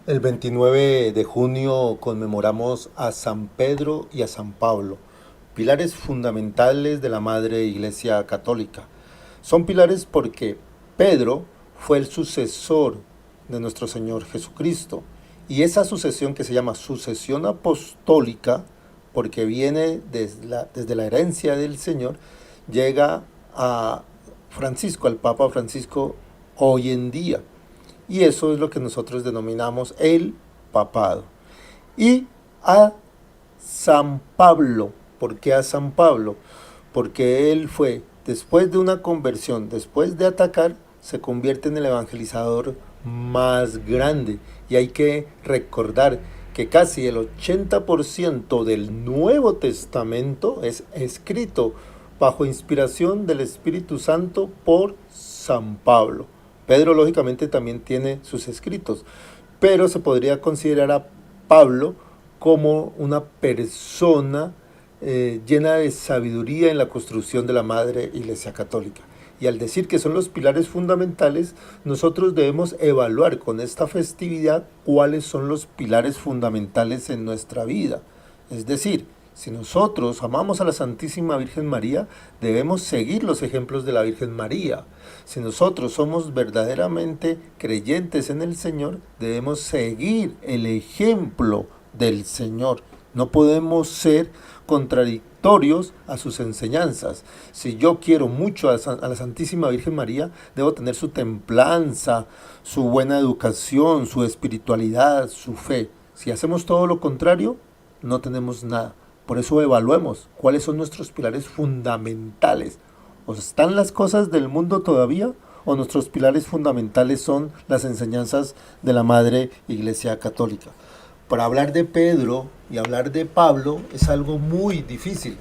El 29 de junio conmemoramos a San Pedro y a San Pablo, pilares fundamentales de la Madre Iglesia Católica. Son pilares porque Pedro fue el sucesor de nuestro Señor Jesucristo y esa sucesión que se llama sucesión apostólica, porque viene desde la herencia del Señor, llega a Francisco, al Papa Francisco hoy en día. Y eso es lo que nosotros denominamos el papado. Y a San Pablo. ¿Por qué a San Pablo? Porque él fue, después de una conversión, después de atacar, se convierte en el evangelizador más grande. Y hay que recordar que casi el 80% del Nuevo Testamento es escrito bajo inspiración del Espíritu Santo por San Pablo. Pedro lógicamente también tiene sus escritos, pero se podría considerar a Pablo como una persona llena de sabiduría en la construcción de la Madre Iglesia Católica. Y al decir que son los pilares fundamentales, nosotros debemos evaluar con esta festividad cuáles son los pilares fundamentales en nuestra vida. Es decir, si nosotros amamos a la Santísima Virgen María, debemos seguir los ejemplos de la Virgen María. Si nosotros somos verdaderamente creyentes en el Señor, debemos seguir el ejemplo del Señor. No podemos ser contradictorios a sus enseñanzas. Si yo quiero mucho a la Santísima Virgen María, debo tener su templanza, su buena educación, su espiritualidad, su fe. Si hacemos todo lo contrario, no tenemos nada. Por eso evaluemos cuáles son nuestros pilares fundamentales. ¿O están las cosas del mundo todavía? ¿O nuestros pilares fundamentales son las enseñanzas de la Madre Iglesia Católica? Para hablar de Pedro y hablar de Pablo es algo muy difícil.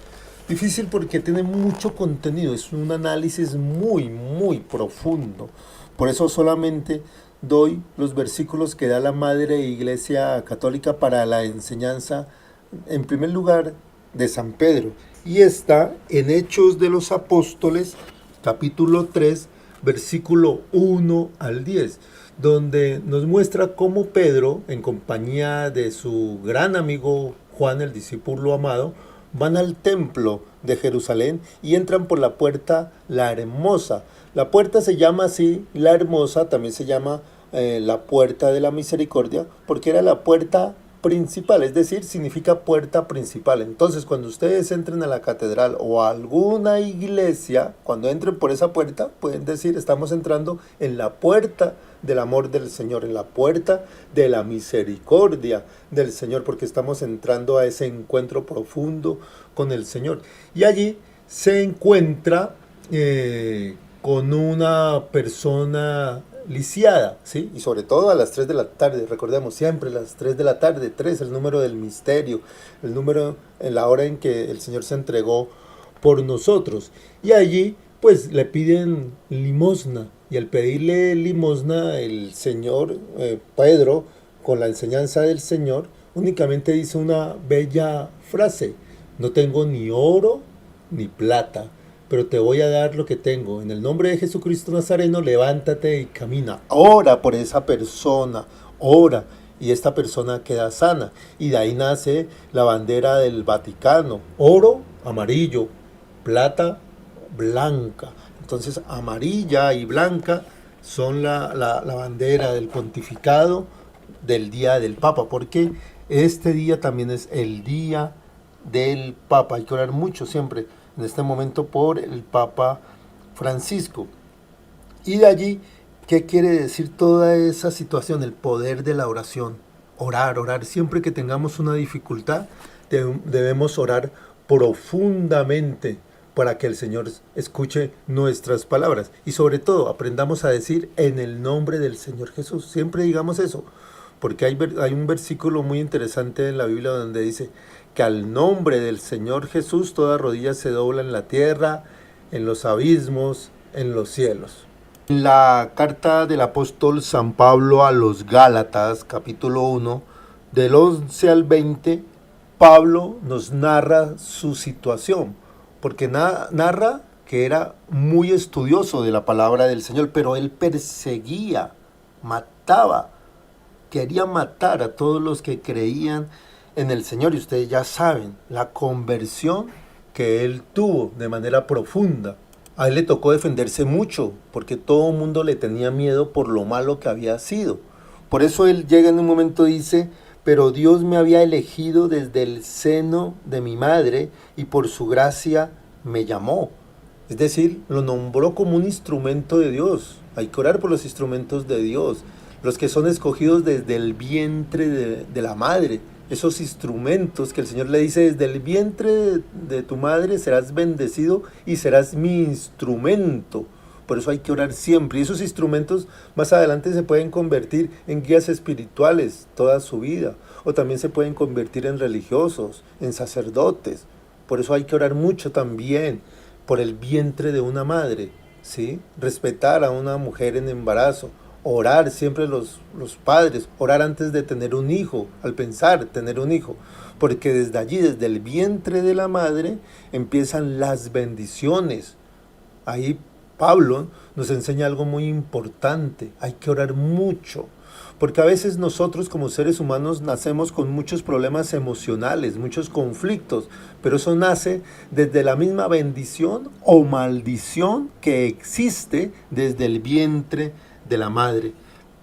Difícil porque tiene mucho contenido, es un análisis muy profundo. Por eso solamente doy los versículos que da la Madre Iglesia Católica para la enseñanza, en primer lugar, de San Pedro. Y está en Hechos de los Apóstoles, capítulo 3, versículo 1 al 10, donde nos muestra cómo Pedro, en compañía de su gran amigo Juan, el discípulo amado, van al templo de Jerusalén y entran por la puerta La Hermosa. La puerta se llama así, La Hermosa, también se llama la puerta de la misericordia, porque era la puerta principal, es decir, significa puerta principal. Entonces, cuando ustedes entren a la catedral o a alguna iglesia, cuando entren por esa puerta, pueden decir, estamos entrando en la puerta del amor del Señor, en la puerta de la misericordia del Señor, porque estamos entrando a ese encuentro profundo con el Señor. Y allí se encuentra con una persona lisiada, ¿sí? Y sobre todo a las 3 de la tarde, recordemos siempre las 3 de la tarde, 3, el número del misterio, el número en la hora en que el Señor se entregó por nosotros. Y allí pues le piden limosna, y al pedirle limosna el Señor, Pedro, con la enseñanza del Señor, únicamente dice una bella frase: no tengo ni oro ni plata, pero te voy a dar lo que tengo. En el nombre de Jesucristo Nazareno, levántate y camina. Ora por esa persona, ora. Y esta persona queda sana. Y de ahí nace la bandera del Vaticano. Oro, amarillo, plata, blanca. Entonces, amarilla y blanca son la bandera del pontificado del día del Papa, porque este día también es el día del Papa. Hay que orar mucho siempre en este momento por el Papa Francisco. Y de allí, ¿qué quiere decir toda esa situación? El poder de la oración. Orar, orar. Siempre que tengamos una dificultad, debemos orar profundamente para que el Señor escuche nuestras palabras. Y sobre todo, aprendamos a decir en el nombre del Señor Jesús. Siempre digamos eso, porque hay un versículo muy interesante en la Biblia donde dice que al nombre del Señor Jesús toda rodilla se dobla en la tierra, en los abismos, en los cielos. En la carta del apóstol San Pablo a los Gálatas, capítulo 1, del 11 al 20, Pablo nos narra su situación, porque narra que era muy estudioso de la palabra del Señor, pero él perseguía, mataba quería matar a todos los que creían en el Señor. Y ustedes ya saben la conversión que él tuvo de manera profunda. A él le tocó defenderse mucho porque todo el mundo le tenía miedo por lo malo que había sido. Por eso él llega en un momento y dice: pero Dios me había elegido desde el seno de mi madre y por su gracia me llamó. Es decir, lo nombró como un instrumento de Dios. Hay que orar por los instrumentos de Dios, los que son escogidos desde el vientre de la madre. Esos instrumentos que el Señor le dice: desde el vientre de tu madre serás bendecido y serás mi instrumento. Por eso hay que orar siempre. Y esos instrumentos más adelante se pueden convertir en guías espirituales toda su vida. O también se pueden convertir en religiosos, en sacerdotes. Por eso hay que orar mucho también por el vientre de una madre, ¿sí? Respetar a una mujer en embarazo. Orar siempre los padres, orar antes de tener un hijo, al pensar tener un hijo, porque desde allí, desde el vientre de la madre, empiezan las bendiciones. Ahí Pablo nos enseña algo muy importante: hay que orar mucho, porque a veces nosotros como seres humanos nacemos con muchos problemas emocionales, muchos conflictos, pero eso nace desde la misma bendición o maldición que existe desde el vientre de la madre.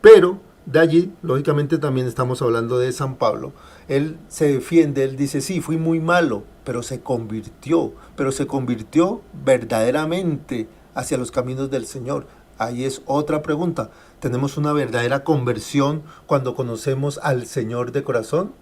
Pero de allí, lógicamente, también estamos hablando de San Pablo. Él se defiende, él dice: sí, fui muy malo, pero se convirtió verdaderamente hacia los caminos del Señor. Ahí es otra pregunta: ¿tenemos una verdadera conversión cuando conocemos al Señor de corazón?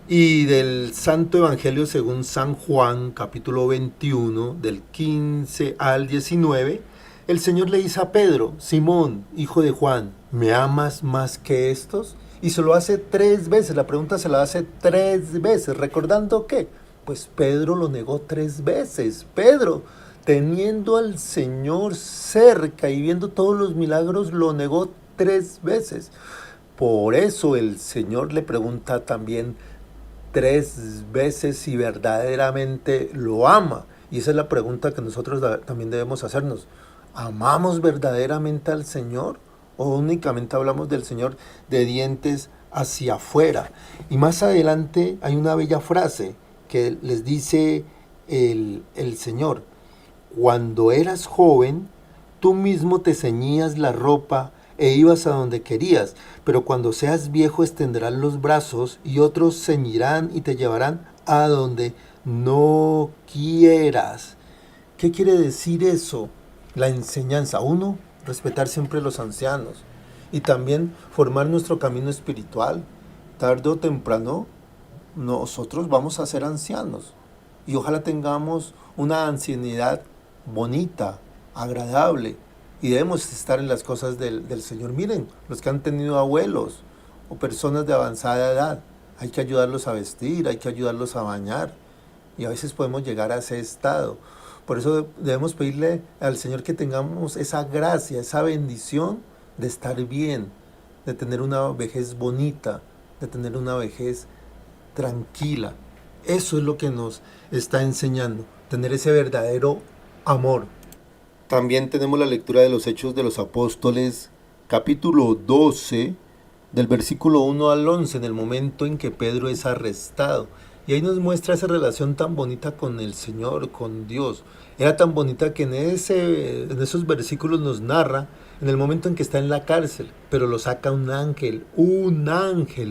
Y del Santo Evangelio según San Juan, capítulo 21, del 15 al 19, el Señor le dice a Pedro: Simón, hijo de Juan, ¿me amas más que estos? Y se lo hace 3 veces, la pregunta se la hace 3 veces, recordando que, pues Pedro lo negó 3 veces. Pedro, teniendo al Señor cerca y viendo todos los milagros, lo negó 3 veces. Por eso el Señor le pregunta también 3 veces si verdaderamente lo ama. Y esa es la pregunta que nosotros también debemos hacernos. ¿Amamos verdaderamente al Señor? ¿O únicamente hablamos del Señor de dientes hacia afuera? Y más adelante hay una bella frase que les dice el Señor: cuando eras joven, tú mismo te ceñías la ropa e ibas a donde querías, pero cuando seas viejo extenderás los brazos y otros ceñirán y te llevarán a donde no quieras. ¿Qué quiere decir eso? La enseñanza. Uno, respetar siempre a los ancianos y también formar nuestro camino espiritual. Tarde o temprano nosotros vamos a ser ancianos y ojalá tengamos una ancianidad bonita, agradable, y debemos estar en las cosas del Señor. Miren, los que han tenido abuelos o personas de avanzada edad, hay que ayudarlos a vestir, hay que ayudarlos a bañar, y a veces podemos llegar a ese estado. Por eso debemos pedirle al Señor que tengamos esa gracia, esa bendición de estar bien, de tener una vejez bonita, de tener una vejez tranquila. Eso es lo que nos está enseñando, tener ese verdadero amor. También tenemos la lectura de los Hechos de los Apóstoles, capítulo 12, del versículo 1 al 11, en el momento en que Pedro es arrestado. Y ahí nos muestra esa relación tan bonita con el Señor, con Dios. Era tan bonita que en esos versículos nos narra en el momento en que está en la cárcel, pero lo saca un ángel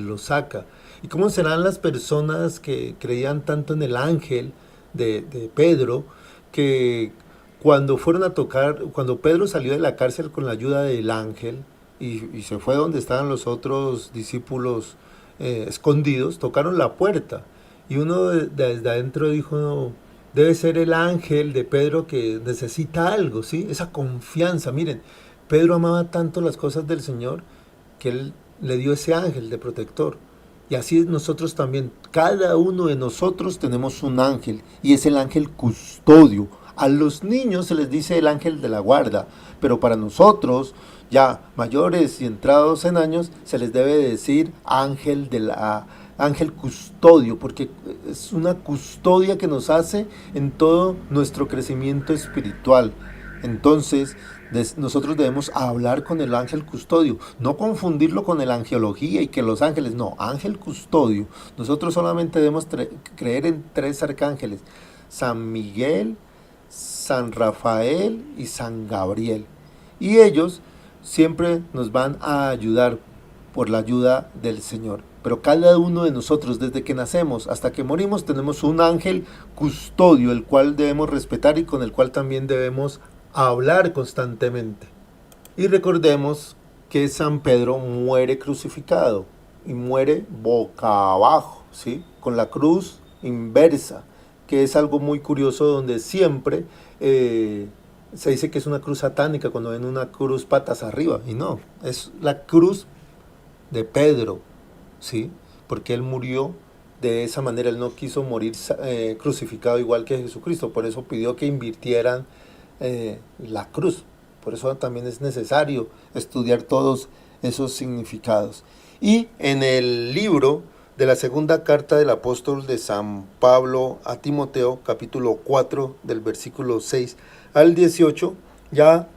lo saca. ¿Y cómo serán las personas que creían tanto en el ángel de Pedro, que cuando fueron a tocar, cuando Pedro salió de la cárcel con la ayuda del ángel y se fue donde estaban los otros discípulos escondidos, tocaron la puerta y uno desde adentro dijo: no, debe ser el ángel de Pedro que necesita algo, ¿sí? Esa confianza. Miren, Pedro amaba tanto las cosas del Señor que él le dio ese ángel de protector. Y así nosotros también, cada uno de nosotros tenemos un ángel, y es el ángel custodio. A los niños se les dice el ángel de la guarda, pero para nosotros, ya mayores y entrados en años, se les debe decir ángel custodio, porque es una custodia que nos hace en todo nuestro crecimiento espiritual. Entonces, nosotros debemos hablar con el ángel custodio, no confundirlo con la angelología y que los ángeles, no, ángel custodio. Nosotros solamente debemos creer en 3 arcángeles, San Miguel, San Rafael y San Gabriel. Y ellos siempre nos van a ayudar por la ayuda del Señor. Pero cada uno de nosotros, desde que nacemos hasta que morimos, tenemos un ángel custodio, el cual debemos respetar y con el cual también debemos hablar constantemente. Y recordemos que San Pedro muere crucificado y muere boca abajo, ¿sí? Con la cruz inversa, que es algo muy curioso donde siempre se dice que es una cruz satánica cuando ven una cruz patas arriba, y no, es la cruz de Pedro, ¿sí? Porque él murió de esa manera, él no quiso morir crucificado igual que Jesucristo, por eso pidió que invirtieran la cruz. Por eso también es necesario estudiar todos esos significados. Y en el libro de la segunda carta del apóstol de San Pablo a Timoteo, capítulo 4, del versículo 6 al 18, ya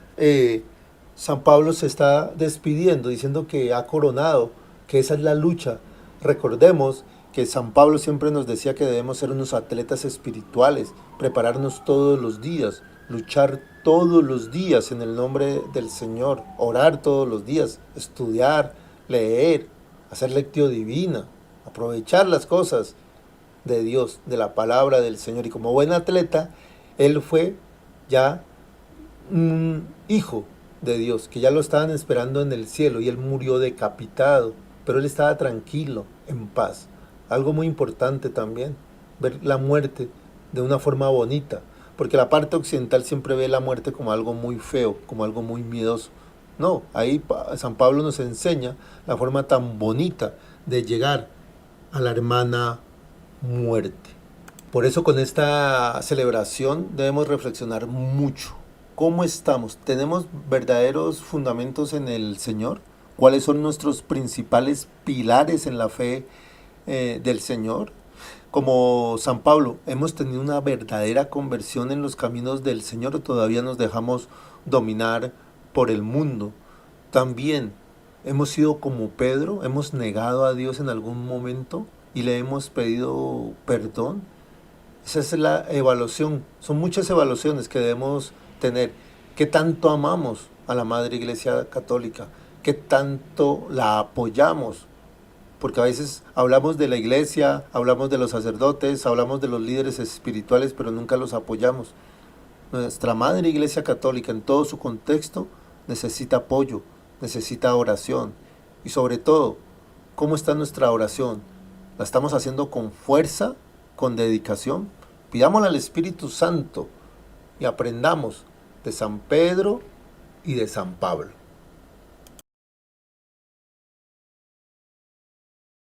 San Pablo se está despidiendo, diciendo que ha coronado, que esa es la lucha. Recordemos que San Pablo siempre nos decía que debemos ser unos atletas espirituales, prepararnos todos los días, luchar todos los días en el nombre del Señor, orar todos los días, estudiar, leer, hacer lectio divina, aprovechar las cosas de Dios, de la palabra del Señor. Y como buen atleta, él fue ya un hijo de Dios, que ya lo estaban esperando en el cielo y él murió decapitado, pero él estaba tranquilo, en paz. Algo muy importante también, ver la muerte de una forma bonita, porque la parte occidental siempre ve la muerte como algo muy feo, como algo muy miedoso. No, ahí San Pablo nos enseña la forma tan bonita de llegar a la hermana muerte. Por eso con esta celebración debemos reflexionar mucho. ¿Cómo estamos? ¿Tenemos verdaderos fundamentos en el Señor? ¿Cuáles son nuestros principales pilares en la fe del Señor? Como San Pablo, ¿hemos tenido una verdadera conversión en los caminos del Señor o todavía nos dejamos dominar por el mundo? También, ¿hemos sido como Pedro? ¿Hemos negado a Dios en algún momento y le hemos pedido perdón? Esa es la evaluación. Son muchas evaluaciones que debemos tener. ¿Qué tanto amamos a la Madre Iglesia Católica? ¿Qué tanto la apoyamos? Porque a veces hablamos de la iglesia, hablamos de los sacerdotes, hablamos de los líderes espirituales, pero nunca los apoyamos. Nuestra Madre Iglesia Católica en todo su contexto necesita apoyo, necesita oración. Y sobre todo, ¿cómo está nuestra oración? ¿La estamos haciendo con fuerza, con dedicación? Pidámosle al Espíritu Santo y aprendamos de San Pedro y de San Pablo.